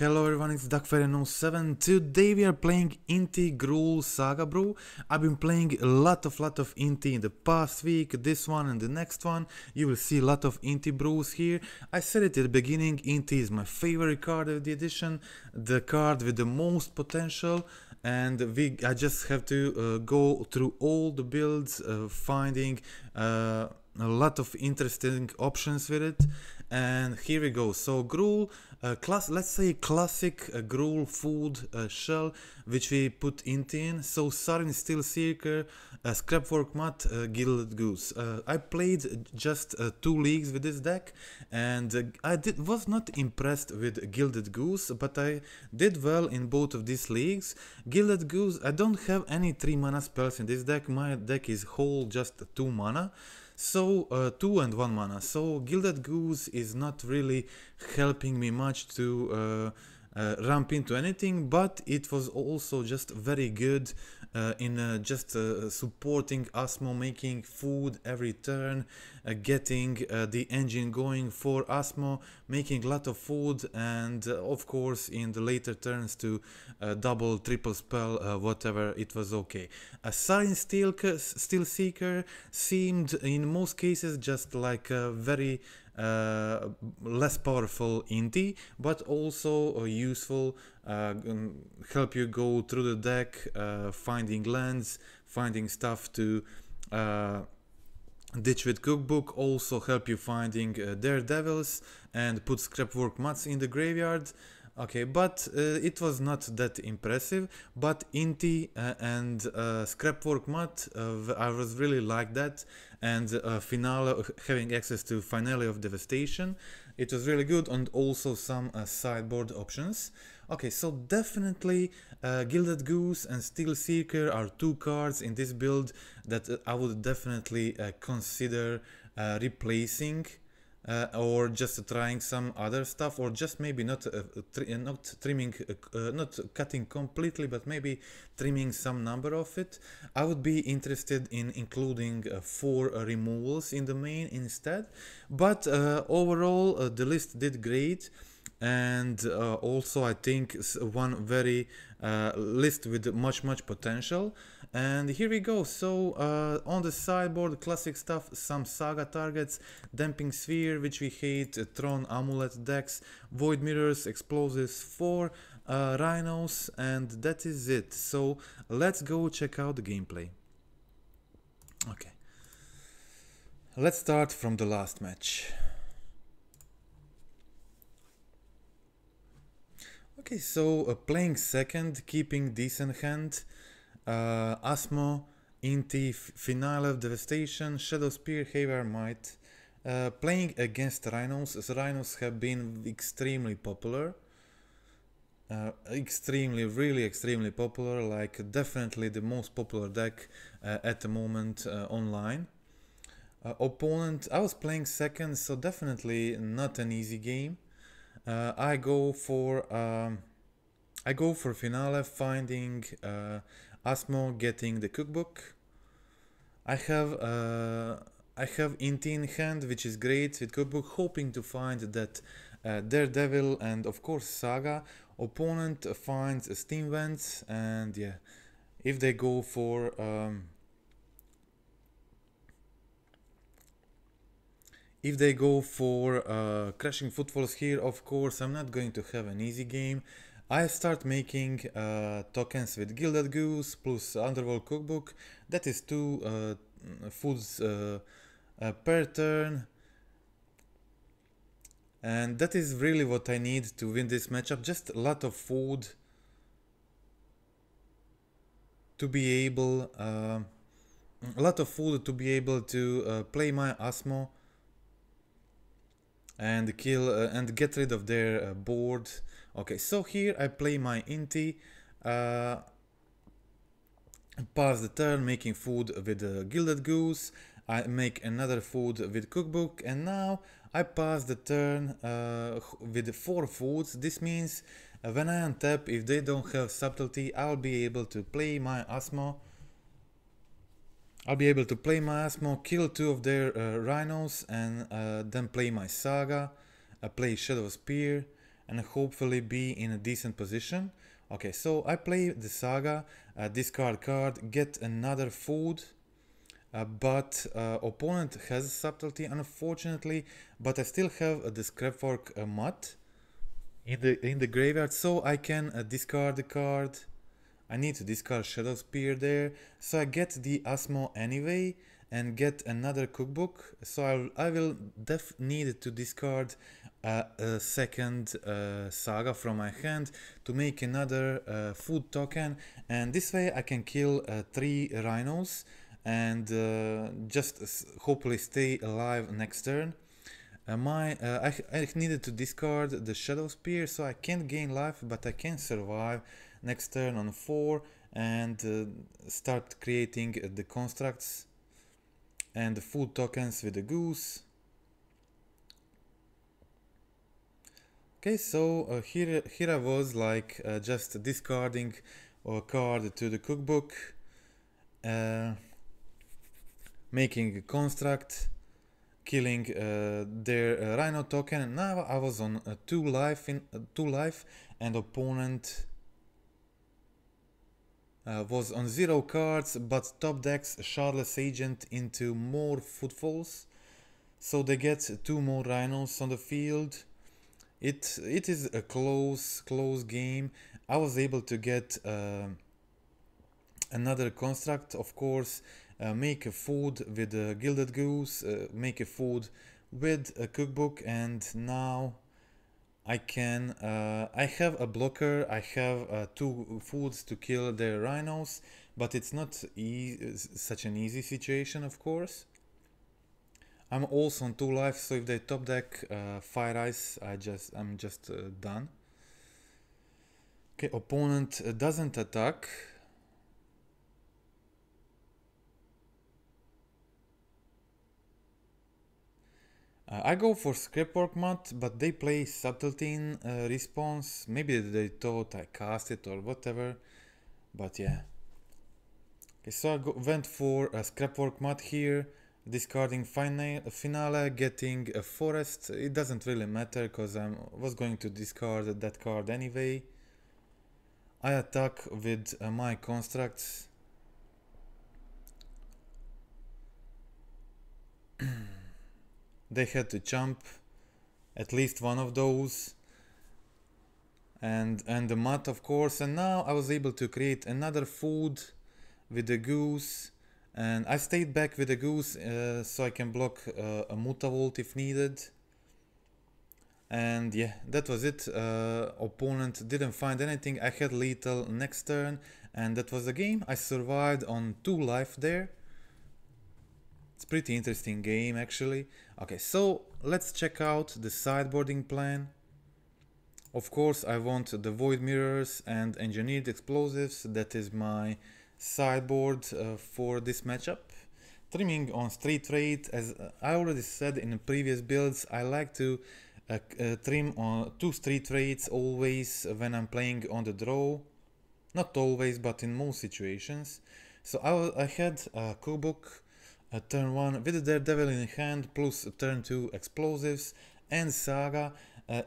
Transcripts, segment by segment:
Hello everyone, it's DuckFairy07. Today we are playing Inti Gruul Saga brew. I've been playing a lot of Inti in the past week, this one and the next one. You will see a lot of Inti brews here. I said it at the beginning, Inti is my favorite card of the edition, the card with the most potential, and I just have to go through all the builds, finding a lot of interesting options with it. And here we go. So Gruul, let's say classic Gruul food shell, which we put Inti in. So Sarin Steel Seeker, Scrapwork Mutt, Gilded Goose. I played just 2 leagues with this deck, and was not impressed with Gilded Goose, but I did well in both of these leagues. Gilded Goose, I don't have any 3 mana spells in this deck. My deck is whole just 2 mana. So 2 and 1 mana. So Gilded Goose is not really helping me much to ramp into anything, but it was also just very good in just supporting Asmo, making food every turn, getting the engine going for Asmo, making a lot of food, and of course in the later turns to double, triple spell, whatever, it was okay. A Sarin Steel Seeker seemed in most cases just like a very less powerful Inti, but also useful, help you go through the deck, finding lands, finding stuff to ditch with Cookbook, also help you finding Daredevils and put Scrapwork Mutts in the graveyard. Okay, but it was not that impressive, but Inti and Scrapwork Mutt, I was really like that, and Finale, having access to Finale of Devastation, it was really good, and also some sideboard options. Okay, so definitely Gilded Goose and Steel Seeker are 2 cards in this build that I would definitely consider replacing. Or just trying some other stuff, or just maybe not trimming, not cutting completely, but maybe trimming some number of it. I would be interested in including 4 removals in the main instead, but overall the list did great. And also I think one very list with much potential. And here we go. So on the sideboard, classic stuff, some Saga targets, Damping Sphere, which we hate, Tron Amulet decks, Void Mirrors, Explosives, 4 Rhinos, and that is it. So let's go check out the gameplay. Okay, let's start from the last match. Okay, so playing second, keeping decent hand, Asmo, Inti, Finale of Devastation, Shadow Spear, Haywire Mite. Playing against Rhinos, as Rhinos have been extremely popular. Really extremely popular, like definitely the most popular deck at the moment online. Opponent, I was playing second, so definitely not an easy game. I go for Finale, finding Asmo, getting the Cookbook. I have Inti in hand, which is great with Cookbook, hoping to find that Daredevil and of course Saga. Opponent finds Steam Vents, and yeah, if they go for Crashing Footfalls here, of course I'm not going to have an easy game. I start making tokens with Gilded Goose plus Underworld Cookbook. That is 2 foods per turn. And that is really what I need to win this matchup. Just a lot of food to be able to play my Asmo and kill and get rid of their board. Okay, so here I play my Inti, pass the turn, making food with Gilded Goose. I make another food with Cookbook, and now I pass the turn with 4 foods. This means when I untap, if they don't have Subtlety, I'll be able to play my Asmo. Kill 2 of their Rhinos, and then play my Saga, play Shadow Spear, and hopefully be in a decent position. Okay, so I play the Saga, discard card, get another food, but opponent has subtlety unfortunately, but I still have the Scrapwork Mutt in the graveyard, so I can discard the card. I need to discard Shadow Spear there, so I get the Asmo anyway and get another cookbook. So I will need to discard a second Saga from my hand to make another food token, and this way I can kill 3 Rhinos and just hopefully stay alive next turn. I needed to discard the Shadow Spear, so I can't gain life, but I can survive next turn on 4 and start creating the constructs and the food tokens with the goose. Okay, so here I was like just discarding a card to the cookbook, making a construct, killing their Rhino token, and now I was on 2 life and opponent was on 0 cards, but top decks Shardless Agent into more footfalls, so they get 2 more Rhinos on the field. It is a close game. I was able to get another construct, of course, make a food with a Gilded Goose, make a food with a cookbook, and now I can I have a blocker, I have 2 foods to kill the Rhinos, but it's not such an easy situation, of course. I'm also on 2 life, so if they top deck Fire Ice, I'm just done. Okay, opponent doesn't attack. I go for Scrapwork Mutt, but they play Subtlety in response. Maybe they thought I cast it or whatever, but yeah. Okay, so I went for a Scrapwork Mutt here, discarding Finale, getting a Forest. It doesn't really matter because I was going to discard that card anyway. I attack with my constructs. They had to jump at least one of those, and the Mutt, of course, and now I was able to create another food with the goose, and I stayed back with the goose so I can block a Mutavolt if needed. And yeah, that was it. Opponent didn't find anything. I had lethal next turn, and that was the game. I survived on 2 life there. It's pretty interesting game actually. Okay, so let's check out the sideboarding plan. Of course, I want the Void Mirrors and Engineered Explosives. That is my sideboard for this matchup. Trimming on Street Rate, as I already said in the previous builds, I like to trim on 2 Street Rates always when I'm playing on the draw. Not always, but in most situations. So I had a cookbook turn 1 with the Daredevil in hand plus turn 2 explosives and Saga.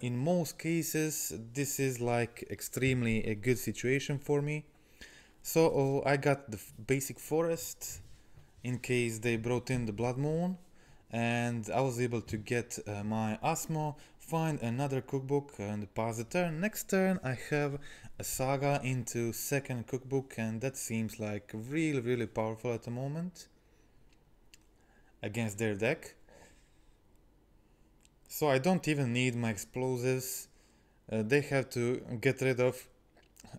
In most cases this is like extremely a good situation for me. So I got the basic forest in case they brought in the Blood Moon, and I was able to get my Asmo, find another cookbook and pass the turn. Next turn I have a Saga into second cookbook, and that seems like really powerful at the moment against their deck. So I don't even need my explosives. They have to get rid of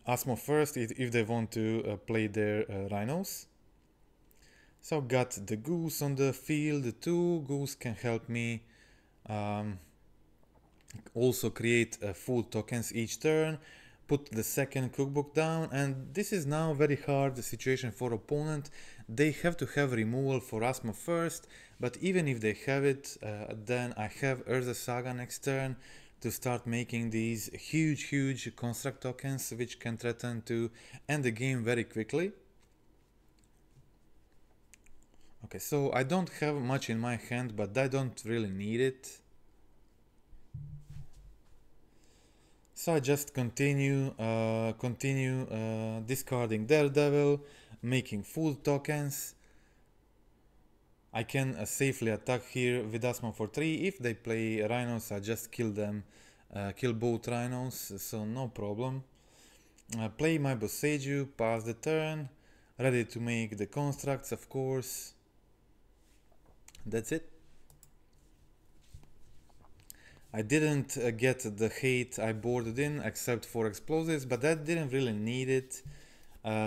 Asmo first if they want to play their Rhinos. So got the goose on the field. The 2 goose can help me also create food tokens each turn, put the second cookbook down, and this is now a very hard situation for opponent. They have to have removal for Asmo first, but even if they have it, then I have Urza Saga next turn to start making these huge construct tokens which can threaten to end the game very quickly. Okay, so I don't have much in my hand, but I don't really need it. So I just continue discarding Daredevil, making full tokens. I can safely attack here with Asmo for 3. If they play Rhinos, I just kill them, kill both Rhinos, so no problem. Play my Boseiju, pass the turn, ready to make the constructs, of course. That's it. I didn't get the hate I boarded in except for explosives, but that didn't really need it.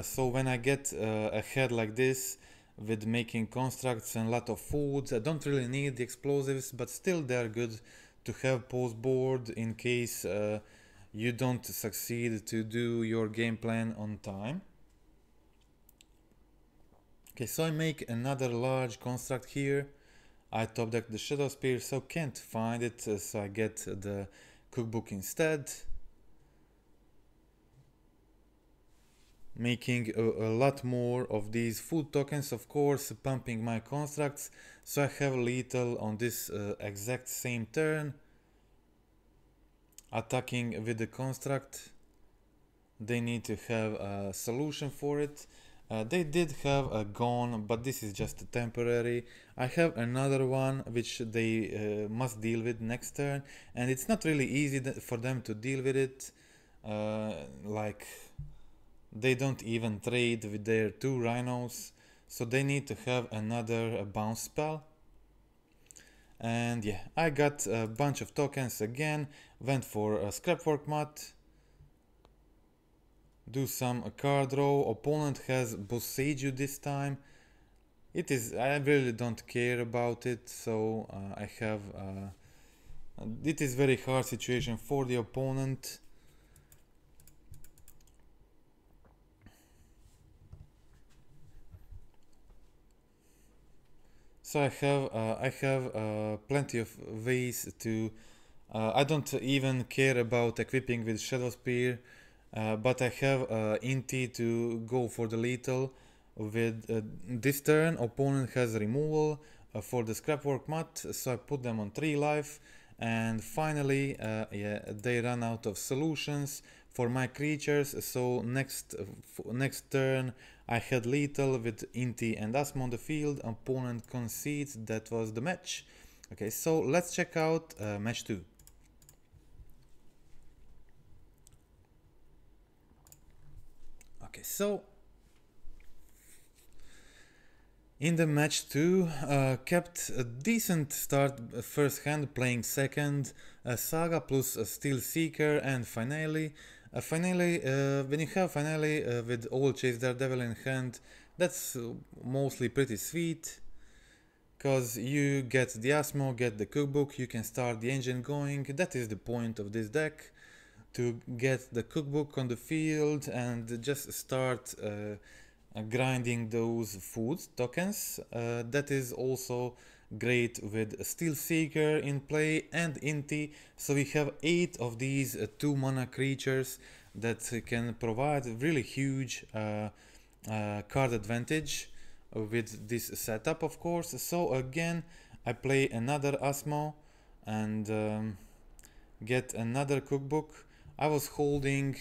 So when I get a head like this with making constructs and a lot of foods, I don't really need the explosives, but still they're good to have post board in case you don't succeed to do your game plan on time. Okay, so I make another large construct here. I top deck the Shadow Spear, so can't find it, so I get the cookbook instead. Making a lot more of these food tokens, of course, pumping my constructs, so I have lethal on this exact same turn. Attacking with the construct. They need to have a solution for it. They did have a gone, but this is just a temporary. I have another one which they must deal with next turn, and it's not really easy for them to deal with it. Like they don't even trade with their 2 Rhinos, so they need to have another bounce spell. And yeah, I got a bunch of tokens again, went for a Scrapwork Mutt. Do some card draw. Opponent has Boseiju this time. It is, I really don't care about it, so I have it is very hard situation for the opponent. So I have plenty of ways to I don't even care about equipping with Shadow Spear. But I have Inti to go for the lethal with this turn. Opponent has removal for the Scrapwork Mutt, so I put them on 3 life. And finally, yeah, they run out of solutions for my creatures. So next turn, I had lethal with Inti and Asmo on the field. Opponent concedes. That was the match. Okay, so let's check out match 2. Okay, so in the match 2, kept a decent start first hand, playing second, Saga plus a Steel Seeker, and finally, when you have finally with all Chase Daredevil in hand, that's mostly pretty sweet, because you get the Asmo, get the cookbook, you can start the engine going. That is the point of this deck, to get the cookbook on the field and just start grinding those food tokens. That is also great with Steel Seeker in play and Inti, so we have 8 of these 2 mana creatures that can provide really huge card advantage with this setup, of course. So again, I play another Asmo and get another cookbook. I was holding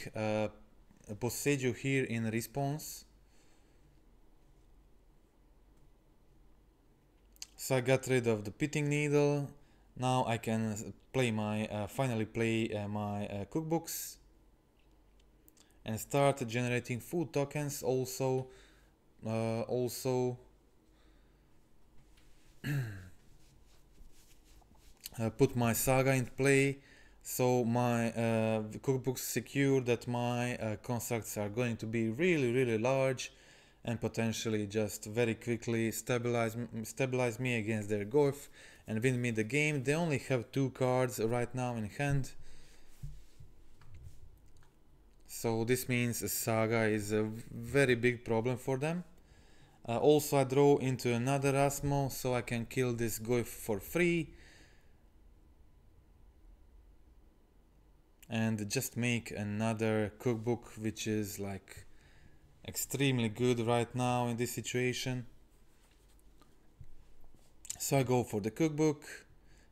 Boseiju here in response, so I got rid of the pitting needle. Now I can play my finally play my cookbooks and start generating food tokens. Also put my Saga in play. So my cookbooks secure that my constructs are going to be really large and potentially just very quickly stabilize me against their Goif and win me the game. They only have 2 cards right now in hand, so this means Saga is a very big problem for them. Also I draw into another Asmo, so I can kill this Goif for free and just make another cookbook, which is like extremely good right now in this situation. So I go for the cookbook,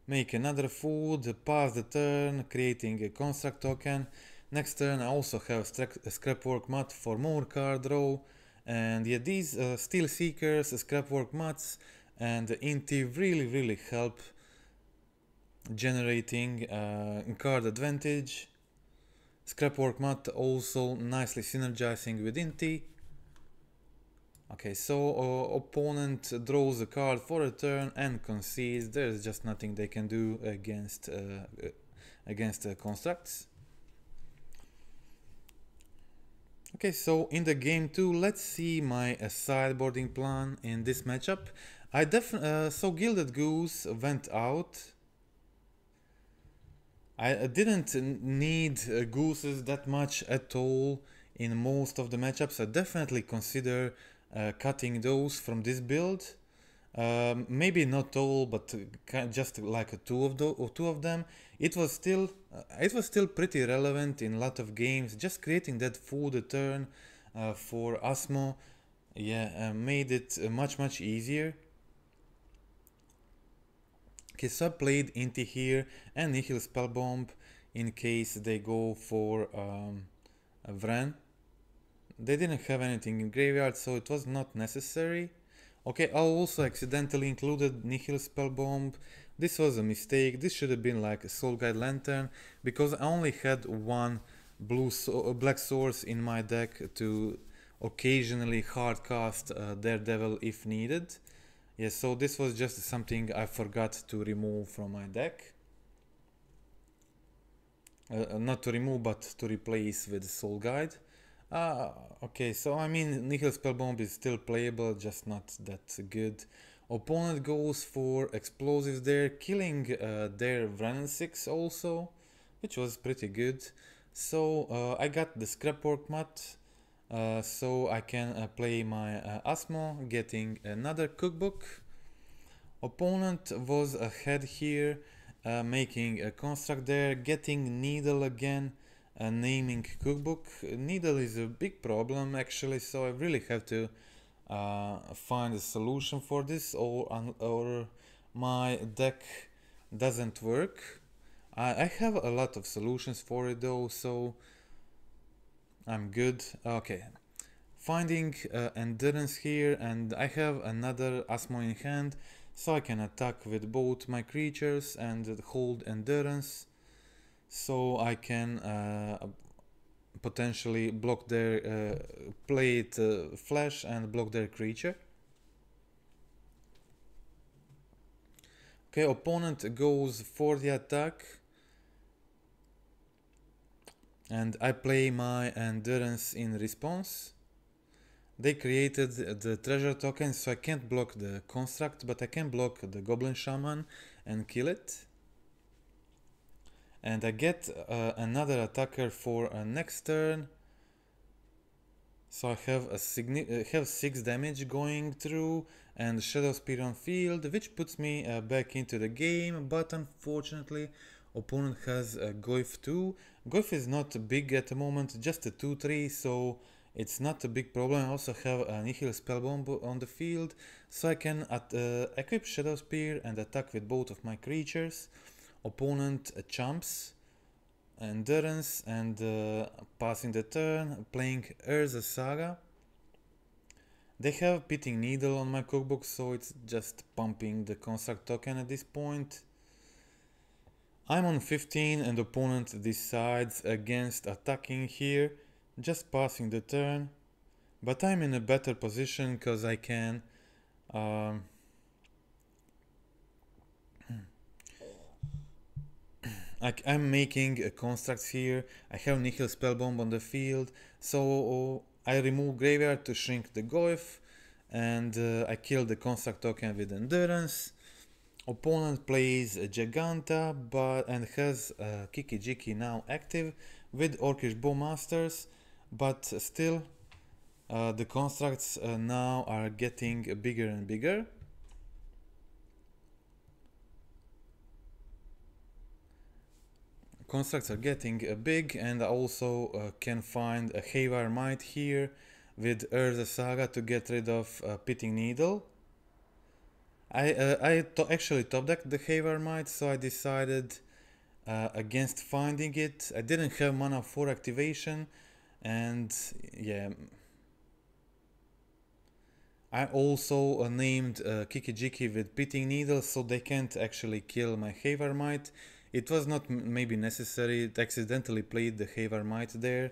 make another food, pass the turn, creating a construct token. Next turn I also have a Scrapwork Mutt for more card draw. And yeah, these Steel Seekers, Scrapwork Mutts and Inti really help generating card advantage. Scrapwork Mutt also nicely synergizing with Inti. Okay, so opponent draws a card for a turn and concedes. There's just nothing they can do against constructs. Okay, so in the game 2, let's see my sideboarding plan in this matchup. So Gilded Goose went out. I didn't need gooses that much at all in most of the matchups. I definitely consider cutting those from this build. Maybe not all, but just like two of them. It was still pretty relevant in a lot of games. Just creating that food turn for Asmo, yeah, made it much easier. Okay, so I played Inti here and Nihil Spellbomb in case they go for a Vren. They didn't have anything in graveyard, so it was not necessary. Okay, I also accidentally included Nihil Spellbomb. This was a mistake. This should have been like a Soul Guide Lantern, because I only had one black source in my deck to occasionally hardcast Daredevil if needed. Yeah, so this was just something I forgot to remove from my deck. Not to remove, but to replace with Soul Guide. Okay, so I mean, Nihil Spellbomb is still playable, just not that good. Opponent goes for explosives there, killing their Vren 6 also, which was pretty good. So I got the Scrapwork Mutt, so I can play my Asmo, getting another cookbook. Opponent was ahead here, making a construct there, getting Needle again. Naming cookbook. Needle is a big problem actually, so I really have to find a solution for this, or my deck doesn't work. I have a lot of solutions for it though, so I'm good. Okay, finding endurance here, and I have another Asmo in hand, so I can attack with both my creatures and hold endurance. So I can potentially block their play it flash and block their creature. Okay, opponent goes for the attack, and I play my endurance in response. They created the treasure token, so I can't block the construct, but I can block the Goblin Shaman and kill it. And I get another attacker for next turn. So I have 6 damage going through, and Shadow Spear on field, which puts me back into the game. But unfortunately, opponent has Goyf 2. Goyf is not big at the moment, just a 2/3, so it's not a big problem. I also have a Nihil Spellbomb on the field, so I can equip Shadow Spear and attack with both of my creatures. Opponent chumps endurance and passing the turn, playing Urza Saga. They have Pitting Needle on my cookbook, so it's just pumping the construct token at this point. I'm on 15 and opponent decides against attacking here, just passing the turn. But I'm in a better position because I can I'm making constructs here. I have Nihil Spellbomb on the field, so I remove Graveyard to shrink the Goyf, and I kill the construct token with Endurance. Opponent plays a Giganta and has Kiki Jiki now active with Orcish Bowmasters, but still the constructs now are getting bigger and bigger. Constructs are getting big, and I also can find a Haywire Mite here with Urza Saga to get rid of Pitting Needle. Actually top decked the Haywire Mite, so I decided against finding it. I didn't have mana for activation, and yeah. I also named Kikijiki with Pitting Needle, so they can't actually kill my Haywire Mite. It was not maybe necessary. It accidentally played the Haywire Mite there,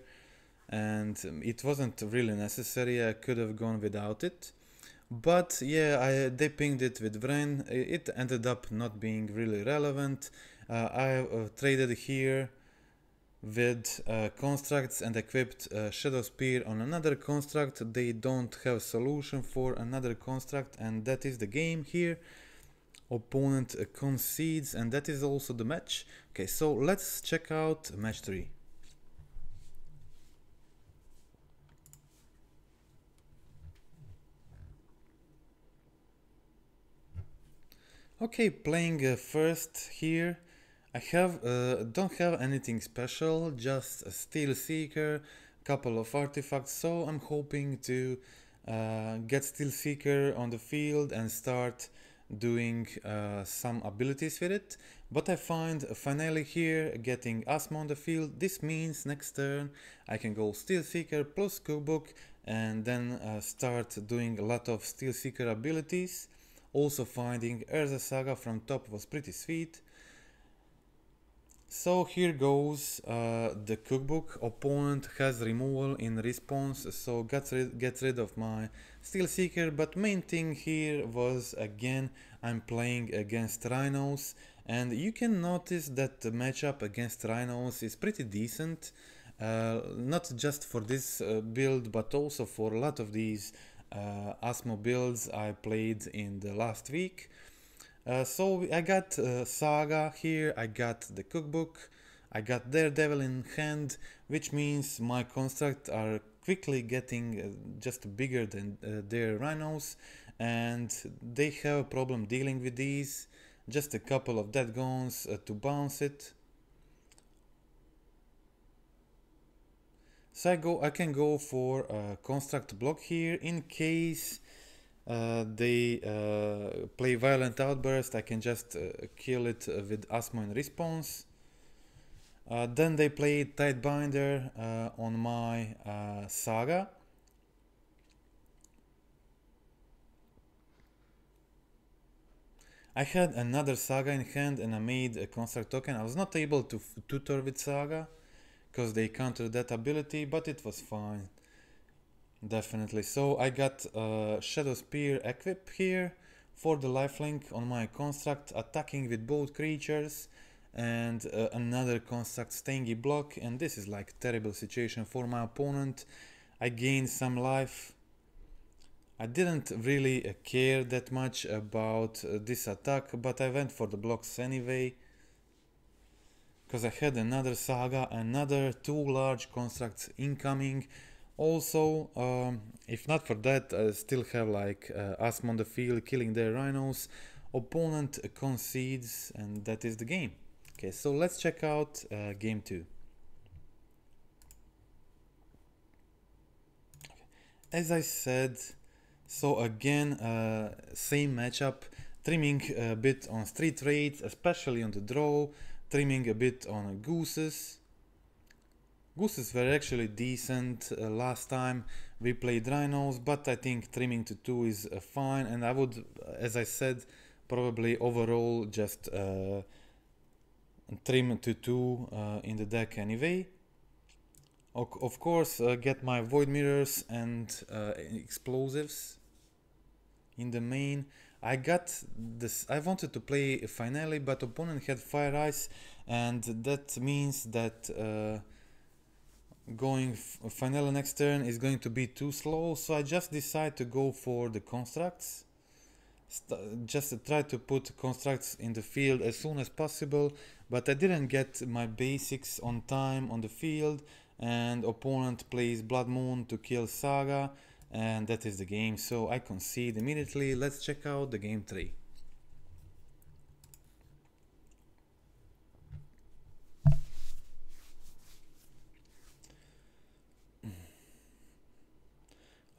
and it wasn't really necessary. I could have gone without it. But yeah, they pinged it with Vren. It ended up not being really relevant. I traded here with constructs and equipped Shadow Spear on another construct. They don't have solution for another construct, and that is the game here. Opponent concedes, and that is also the match. Okay, so let's check out match 3. Okay, playing first here. I don't have anything special, just a Steel Seeker, couple of artifacts, so I'm hoping to get Steel Seeker on the field and start doing some abilities with it. But I find finally here getting Asmo on the field. This means next turn I can go Steel Seeker plus Cookbook and then start doing a lot of Steel Seeker abilities. Also finding Urza Saga from top was pretty sweet. So here goes the cookbook. Opponent has removal in response, so gets rid of my Steel Seeker, but main thing here was again I'm playing against Rhinos, and you can notice that the matchup against Rhinos is pretty decent, not just for this build but also for a lot of these Asmo builds I played in the last week. So I got Saga here, I got the cookbook, I got Daredevil in hand, which means my constructs are quickly getting just bigger than their Rhinos, and they have a problem dealing with these. Just a couple of dead gones to bounce it. So I can go for a construct block here in case they play Violent Outburst. I can just kill it with Asmo in response. Then they play Tidebinder on my Saga. I had another Saga in hand and I made a construct token. I was not able to tutor with Saga because they countered that ability, but it was fine. Definitely. So I got Shadow Spear equip here for the lifelink on my construct, attacking with both creatures, and another construct stingy block, and this is like terrible situation for my opponent. I gained some life. I didn't really care that much about this attack, but I went for the blocks anyway because I had another Saga, another 2 large constructs incoming. Also, if not for that, I still have like Asmo on the field killing their Rhinos. Opponent concedes, and that is the game. Okay, so let's check out game 2. As I said, so again, same matchup, trimming a bit on street raids, especially on the draw, trimming a bit on gooses. Gooses were actually decent last time we played Rhinos, but I think trimming to 2 is fine, and I would, as I said, probably overall just trim to 2 in the deck anyway. Of course, get my Void Mirrors and explosives in the main. I got this. I wanted to play Finale, but opponent had Fire Ice, and that means that going Finale next turn is going to be too slow. So I just decided to go for the constructs. Just try to put constructs in the field as soon as possible, but I didn't get my basics on time on the field, and opponent plays Blood Moon to kill Saga, and that is the game, so I concede immediately. Let's check out the game 3.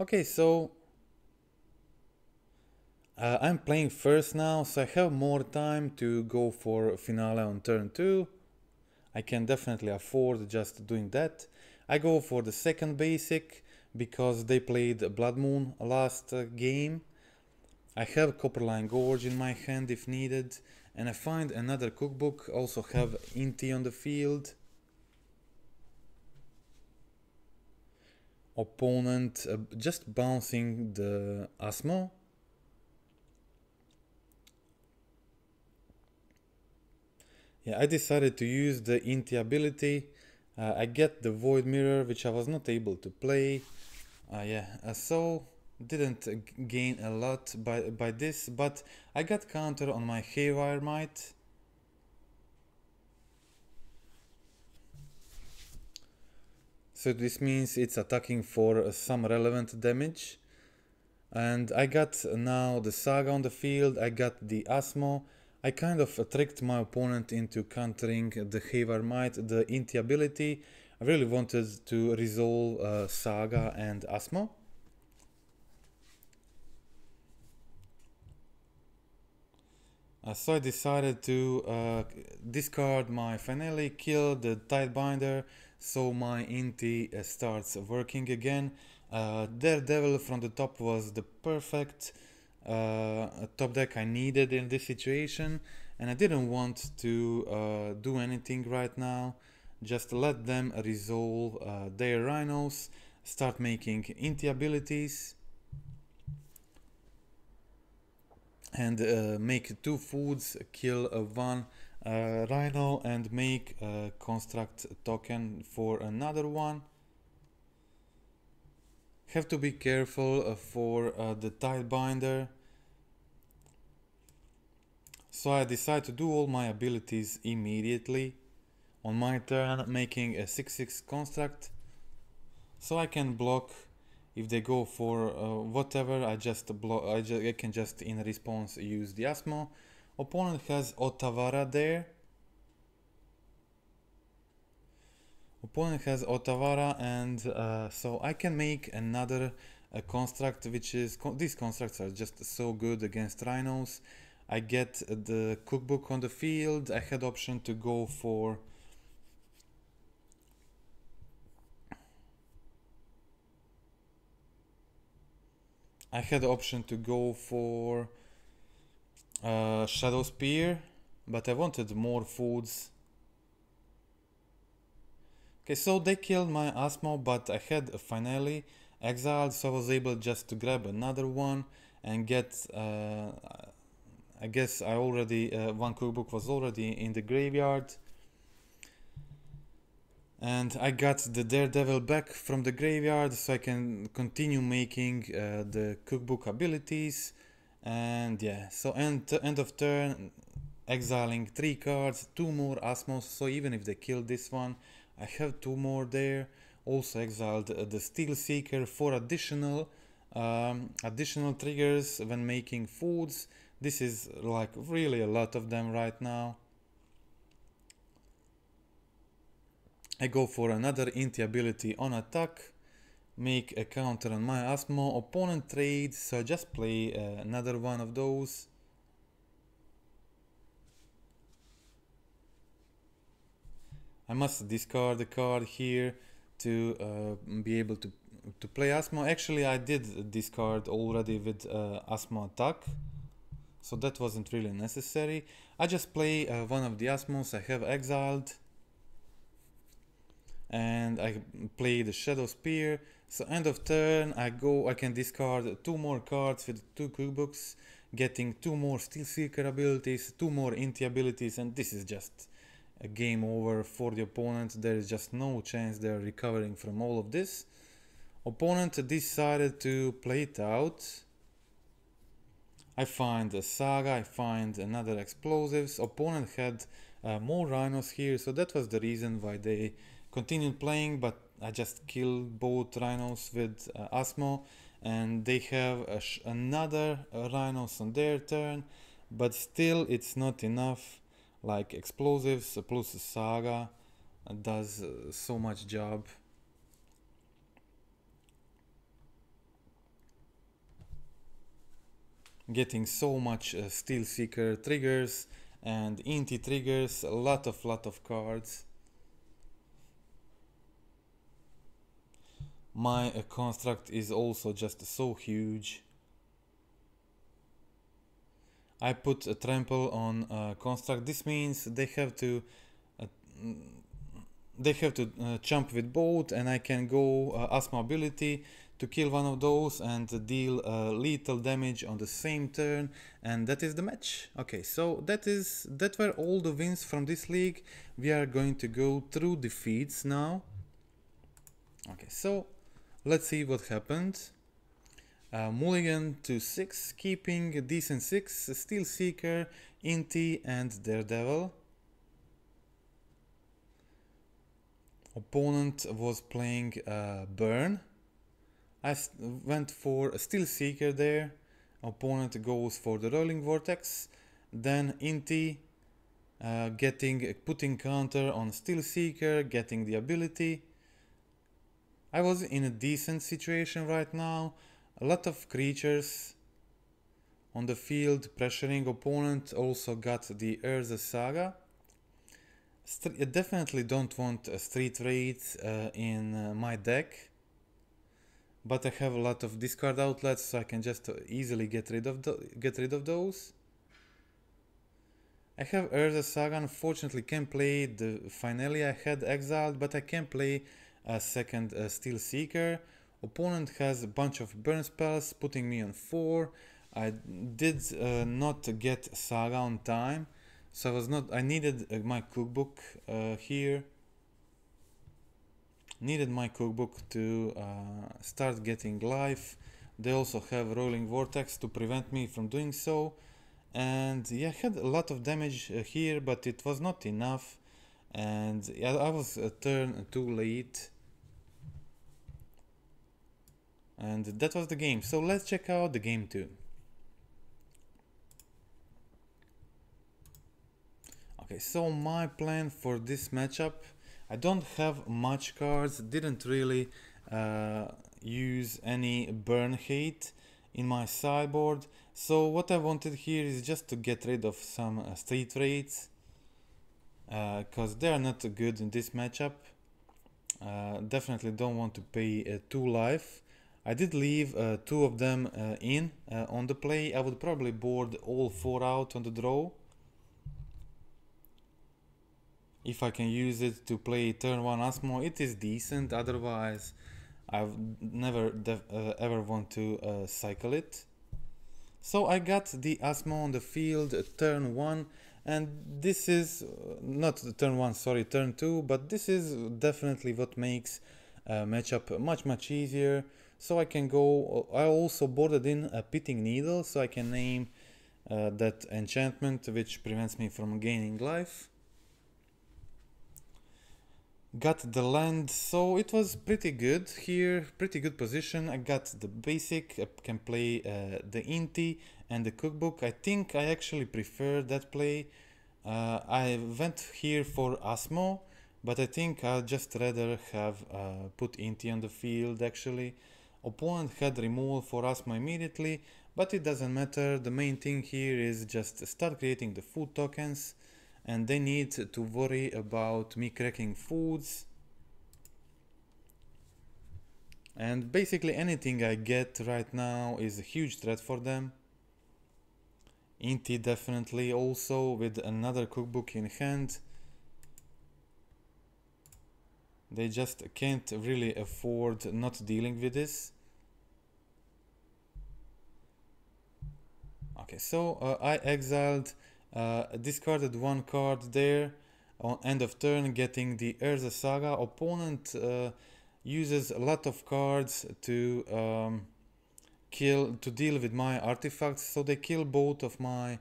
Okay, so I'm playing first now, so I have more time to go for finale on turn 2. I can definitely afford just doing that. I go for the second basic because they played Blood Moon last game. I have Copperline Gorge in my hand if needed, and I find another cookbook, also have Inti on the field. Opponent just bouncing the Asmo. Yeah, I decided to use the Inti ability. I get the Void Mirror, which I was not able to play. So didn't gain a lot by this, but I got counter on my Haywire Mite. So this means it's attacking for some relevant damage. And I got now the Saga on the field, I got the Asmo. I kind of tricked my opponent into countering the Haywire Mite, the Inti ability. I really wanted to resolve Saga and Asmo. So I decided to discard my finale, kill the Tidebinder, so my Inti starts working again. Daredevil from the top was the perfect top deck I needed in this situation, and I didn't want to do anything right now. Just let them resolve their Rhinos, start making Inti abilities, and make 2 foods, kill one Rhino, and make a construct token for another one. Have to be careful for the Tidebinder. So I decide to do all my abilities immediately on my turn, making a 6/6 construct, so I can block. If they go for whatever, I can just in response use the Asmo. Opponent has Otawara there. And so I can make another construct, which is these constructs are just so good against Rhinos. I get the cookbook on the field. I had option to go for Shadow Spear, but I wanted more foods. Okay, so they killed my Asmo, but I had a finale exiled, so I was able just to grab another one and get I guess I already one cookbook was already in the graveyard, and I got the Daredevil back from the graveyard, so I can continue making the cookbook abilities. And yeah, so end of turn, exiling 3 cards, 2 more Asmos, so even if they kill this one, I have 2 more there. Also exiled the Steel Seeker for additional triggers when making foods. This is like really a lot of them right now. I go for another Inti ability on attack, make a counter on my Asmo. Opponent trades, so I just play another one of those. I must discard a card here to be able to play Asmo. Actually, I did discard already with Asmo attack, so that wasn't really necessary. I just play one of the Asmos I have exiled, and I play the Shadow Spear. So end of turn, I can discard 2 more cards with 2 cookbooks, getting 2 more Steel Seeker abilities, 2 more Inti abilities, and this is just a game over for the opponent. There is just no chance they're recovering from all of this. Opponent decided to play it out. I find a Saga, I find another explosives. Opponent had more Rhinos here, so that was the reason why they continued playing, but I just killed both Rhinos with Asmo, and they have another Rhinos on their turn, but still it's not enough. Like explosives plus Saga does so much job. getting so much Steel Seeker triggers and Inti triggers, a lot of cards. My construct is also just so huge. I put a trample on construct. This means they have to jump with both, and I can go Asmo ability to kill one of those and deal lethal damage on the same turn, and that is the match. Okay, so that were all the wins from this league. We are going to go through defeats now. Okay, so let's see what happened. Mulligan to 6, keeping a decent 6, Steel Seeker, Inti and Daredevil. Opponent was playing Burn. I went for a Steel Seeker there. Opponent goes for the Rolling Vortex. Then Inti putting counter on Steel Seeker, getting the ability. I was in a decent situation right now. A lot of creatures on the field pressuring opponent. Also got the Urza Saga. I definitely don't want a Street Raid in my deck, but I have a lot of discard outlets, so I can just easily get rid of those. I have Urza Saga. Unfortunately, can't play the finale. I had exiled, but I can play a second Steel Seeker. Opponent has a bunch of burn spells, putting me on 4. I did not get Saga on time, so I needed my cookbook here. Needed my cookbook to start getting life. They also have Rolling Vortex to prevent me from doing so. And yeah, I had a lot of damage here, but it was not enough. And yeah, I was a turn too late. And that was the game. So let's check out the game 2. Okay, so my plan for this matchup, I don't have much cards, didn't really use any burn hate in my sideboard. So what I wanted here is just to get rid of some street raids, because they are not good in this matchup. Definitely don't want to pay 2 life. I did leave 2 of them in on the play. I would probably board all 4 out on the draw, if I can use it to play turn 1 Asmo. It is decent, otherwise I would never ever want to cycle it. So I got the Asmo on the field turn 1, and this is not turn 1, sorry, turn 2, but this is definitely what makes matchup much easier. So I can go, I also boarded in a Pitting Needle, so I can name that enchantment which prevents me from gaining life. Got the land, so it was pretty good here, pretty good position. I got the basic, I can play the Inti and the Cookbook. I think I actually prefer that play. I went here for Asmo, but I think I'd just rather have put Inti on the field actually. Opponent had removal for Asmo immediately, but it doesn't matter. The main thing here is just start creating the food tokens, and they need to worry about me cracking foods. And basically anything I get right now is a huge threat for them. Inti definitely also with another cookbook in hand. They just can't really afford not dealing with this. Okay, so I exiled, discarded 1 card there on end of turn, getting the Urza Saga. Opponent uses a lot of cards to deal with my artifacts, so they kill both of my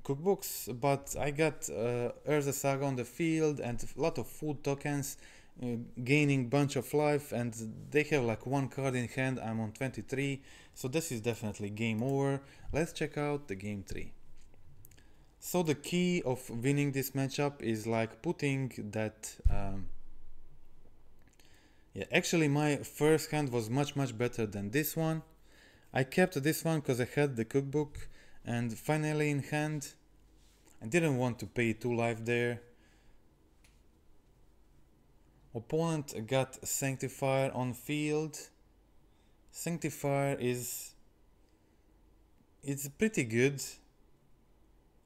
cookbooks, but I got Urza Saga on the field and a lot of food tokens, gaining bunch of life, and they have like 1 card in hand. I'm on 23, so this is definitely game over. Let's check out the game 3. So the key of winning this matchup is like putting that yeah, actually my first hand was much better than this one. I kept this one because I had the cookbook, and finally in hand. I didn't want to pay 2 life there. Opponent got Sanctifier on field. Sanctifier is... it's pretty good.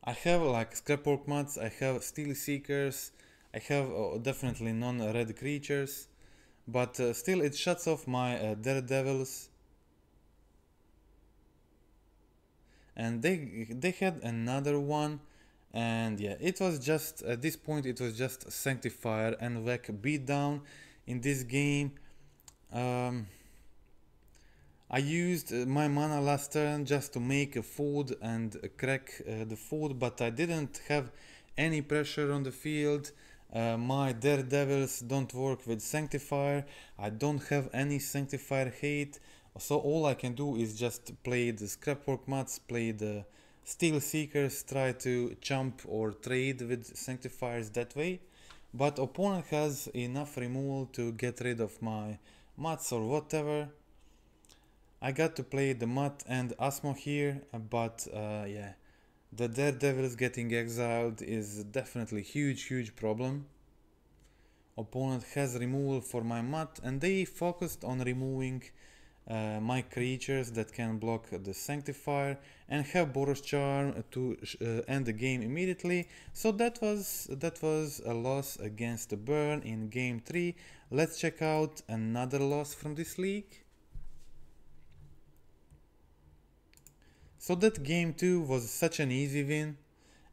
I have like Scrapwork Mutts, I have Steel Seekers, I have definitely non-red creatures, but still it shuts off my Daredevils. And they had another one, and yeah, it was just, at this point it was just Sanctifier and like beatdown in this game. I used my mana last turn just to make a food and crack the food, but I didn't have any pressure on the field. My Daredevils don't work with Sanctifier, I don't have any Sanctifier hate, so all I can do is just play the Scrapwork Mutts, play the Steel Seekers, try to jump or trade with Sanctifiers that way. But opponent has enough removal to get rid of my Mutts or whatever. I got to play the Mutt and Asmo here, but yeah, the Daredevils getting exiled is definitely huge problem. Opponent has removal for my Mutt, and they focused on removing my creatures that can block the Sanctifier and have Boros Charm to end the game immediately. So that was a loss against the Burn in game 3. Let's check out another loss from this league. So that game 2 was such an easy win,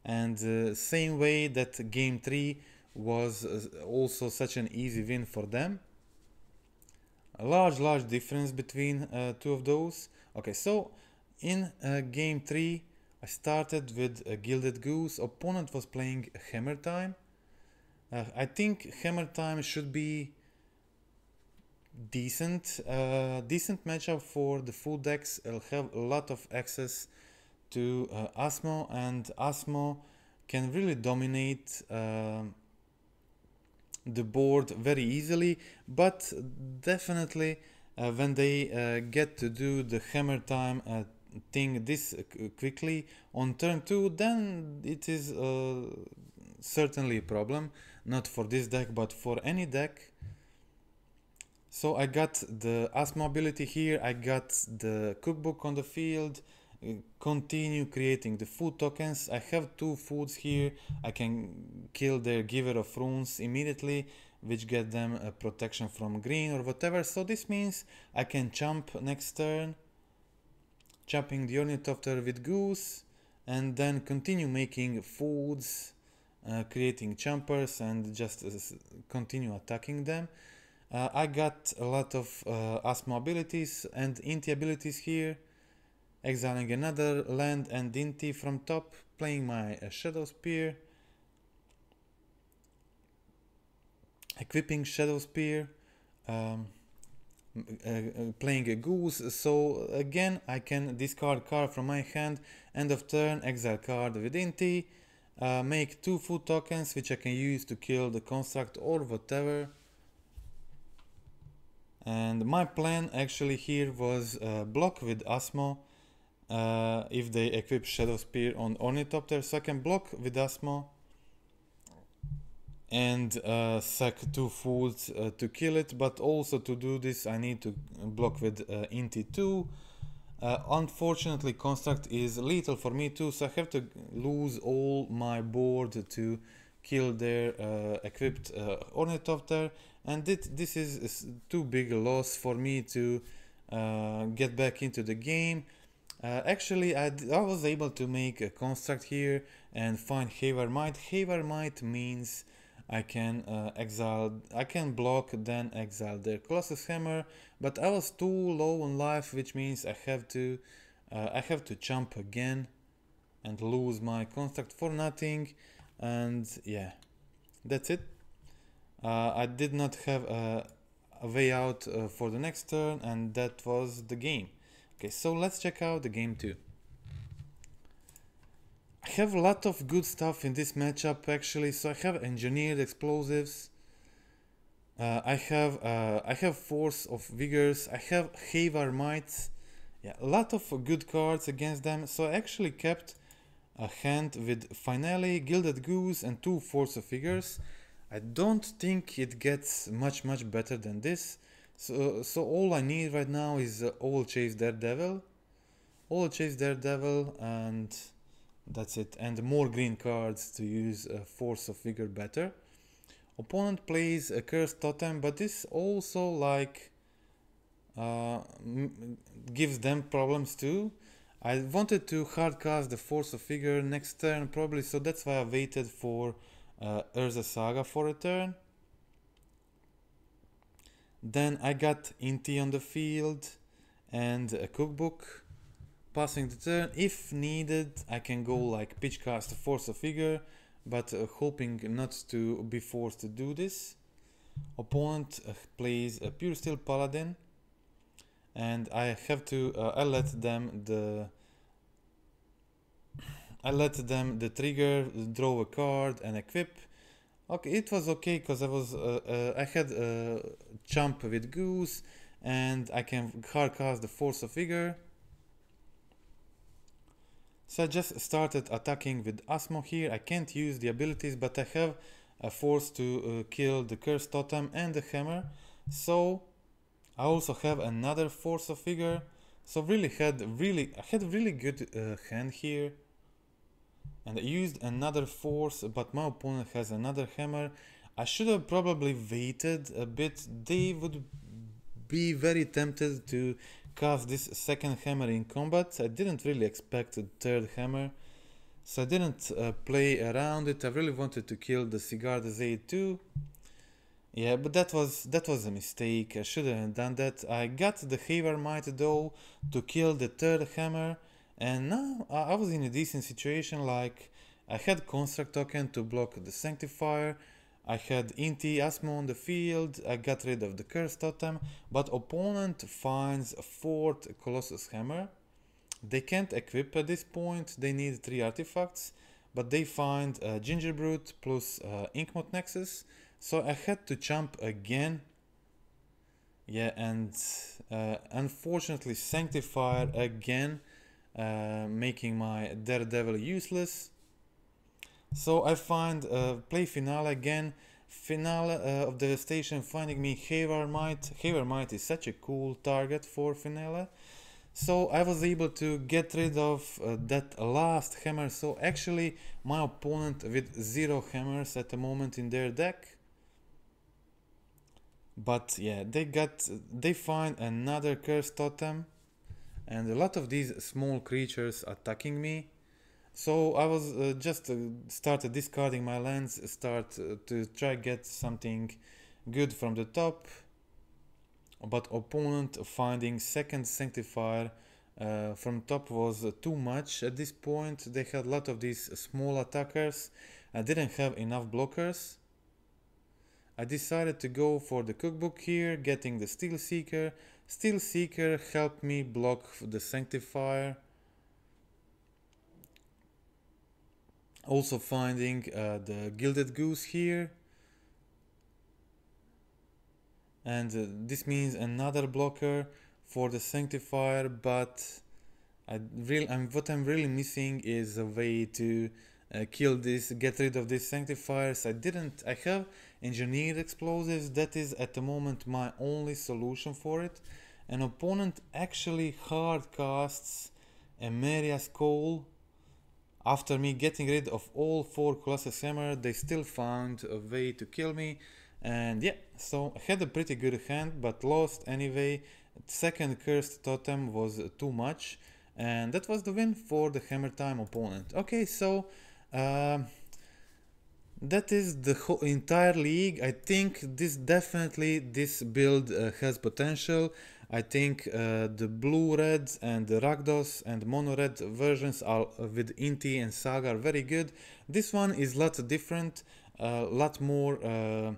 and same way that game 3 was also such an easy win for them. A large difference between two of those. Okay, so in game 3 I started with a Gilded Goose. Opponent was playing Hammer Time. I think Hammer Time should be decent matchup for the full decks. I'll have a lot of access to Asmo, and Asmo can really dominate the board very easily, but definitely when they get to do the Hammer Time thing this quickly on turn 2, then it is certainly a problem, not for this deck but for any deck. So I got the Asmo ability here, I got the cookbook on the field, continue creating the food tokens. I have 2 foods here, I can kill their Giver of Runes immediately, which get them a protection from green or whatever. So this means I can jump next turn, chopping the Ornithopter with Goose, and then continue making foods, creating jumpers, and just continue attacking them. I got a lot of Asmo abilities and Inti abilities here, exiling another land and Inti from top, playing my Shadow Spear, equipping Shadow Spear, playing a Goose. So again I can discard card from my hand, end of turn, exile card with Inti, make 2 food tokens which I can use to kill the construct or whatever. And my plan actually here was block with Asmo if they equip Shadow Spear on Ornithopter, so I can block with Asmo and sack 2 foods to kill it, but also to do this I need to block with Inti 2. Unfortunately Construct is lethal for me too, so I have to lose all my board to kill their equipped Ornithopter, and this is too big a loss for me to get back into the game. Actually I was able to make a construct here and find Haywire Mite. Haywire Mite means I can I can block then exile their Colossus Hammer, but I was too low on life, which means I have to jump again and lose my construct for nothing. And yeah, that's it. I did not have a way out for the next turn, and that was the game. Okay, so let's check out the game 2. I have a lot of good stuff in this matchup actually. So I have Engineered Explosives, I have Force of Vigors, I have Haywire Mites yeah, a lot of good cards against them. So I actually kept a hand with Finale, Gilded Goose and 2 Force of Figures. I don't think it gets much better than this. So all I need right now is Owl Chase Daredevil. Owl Chase Daredevil, and that's it. And more green cards to use Force of Figure better. Opponent plays a Cursed Totem, but this also like gives them problems too. I wanted to hardcast the Force of Figure next turn probably, so that's why I waited for Urza Saga for a turn. Then I got Inti on the field and a Cookbook. Passing the turn, if needed, I can go like pitchcast a Force of Figure, but hoping not to be forced to do this. Opponent plays a Pure Steel Paladin, and I have to I let them the trigger, draw a card and equip. Okay, it was okay because I had a Chump with Goose, and I can hardcast the Force of Figure. So I just started attacking with Asmo here. I can't use the abilities, but I have a force to kill the Cursed Totem and the Hammer. So I also have another Force of Figure. So I had really good hand here. And I used another Force, but my opponent has another Hammer. I should have probably waited a bit. They would be very tempted to cast this second hammer in combat. I didn't really expect a third hammer, so I didn't play around it. I really wanted to kill the Cigar Zade too. Yeah, but that was a mistake. I shouldn't have done that. I got the Haywire Mite though to kill the third hammer, and now I was in a decent situation. Like I had Construct Token to block the Sanctifier. I had Inti Asmo on the field, I got rid of the Cursed Totem, but opponent finds a 4th Colossus Hammer. They can't equip at this point, they need 3 artifacts, but they find Gingerbrute plus Inkmoth Nexus, so I had to jump again. Yeah, and unfortunately Sanctifier again, making my Daredevil useless. So I find play Finale again. Finale of Devastation finding me Haywire Mite. Haywire Mite is such a cool target for Finale. So I was able to get rid of that last hammer. So actually my opponent with 0 hammers at the moment in their deck. But yeah, they find another Cursed Totem and a lot of these small creatures attacking me. So I was started discarding my lands, to try get something good from the top, but opponent finding second Sanctifier from top was too much at this point. They had a lot of these small attackers. I didn't have enough blockers. I decided to go for the Cookbook here, getting the Steel Seeker. Steel Seeker helped me block the Sanctifier. Also finding the Gilded Goose here, and this means another blocker for the Sanctifier, but what I'm really missing is a way to get rid of these Sanctifiers. I have Engineered Explosives, that is at the moment my only solution for it. An opponent actually hard casts Emeria's Call. After me getting rid of all 4 Colossus Hammer, they still found a way to kill me. And yeah, so I had a pretty good hand, but lost anyway. Second Cursed Totem was too much. And that was the win for the Hammer Time opponent. Okay, so that is the whole entire league. I think this build has potential. I think the blue-red and the Rakdos and mono-red versions are with Inti and Saga are very good. This one is lot different, lot slower,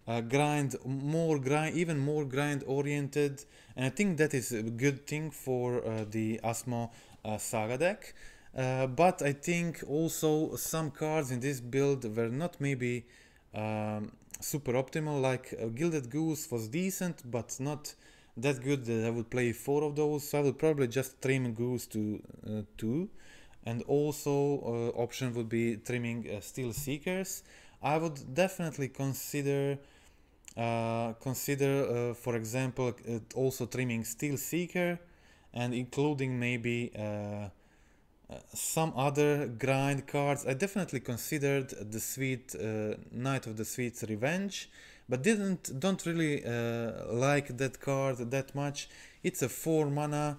even more grind oriented, and I think that is a good thing for the Asmo Saga deck. But I think also some cards in this build were not maybe super optimal, like Gilded Goose was decent, but not that good that I would play 4 of those, so I would probably just trim Gruuls to 2, and also option would be trimming Steel Seekers. I would definitely consider for example also trimming Steel Seeker and including maybe some other grind cards. I definitely considered the Sweet Knight of the Sweet's Revenge, but don't really like that card that much. It's a 4 mana,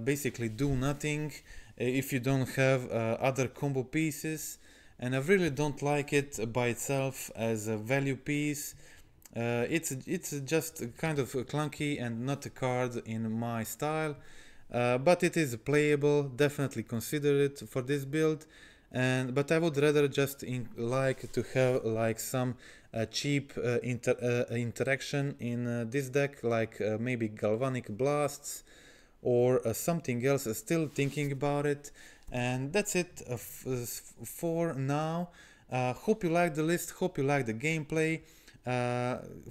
basically do nothing if you don't have other combo pieces, and I really don't like it by itself as a value piece. It's just kind of clunky and not a card in my style, but it is playable. Definitely consider it for this build. But I would rather just like to have like some cheap interaction in this deck, like maybe Galvanic Blasts or something else. Still thinking about it. And that's it for now. Hope you like the list, hope you like the gameplay.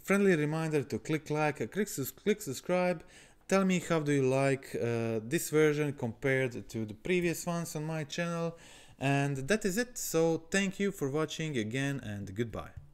Friendly reminder to click like, click subscribe. Tell me how do you like this version compared to the previous ones on my channel. And that is it. So thank you for watching again, and goodbye.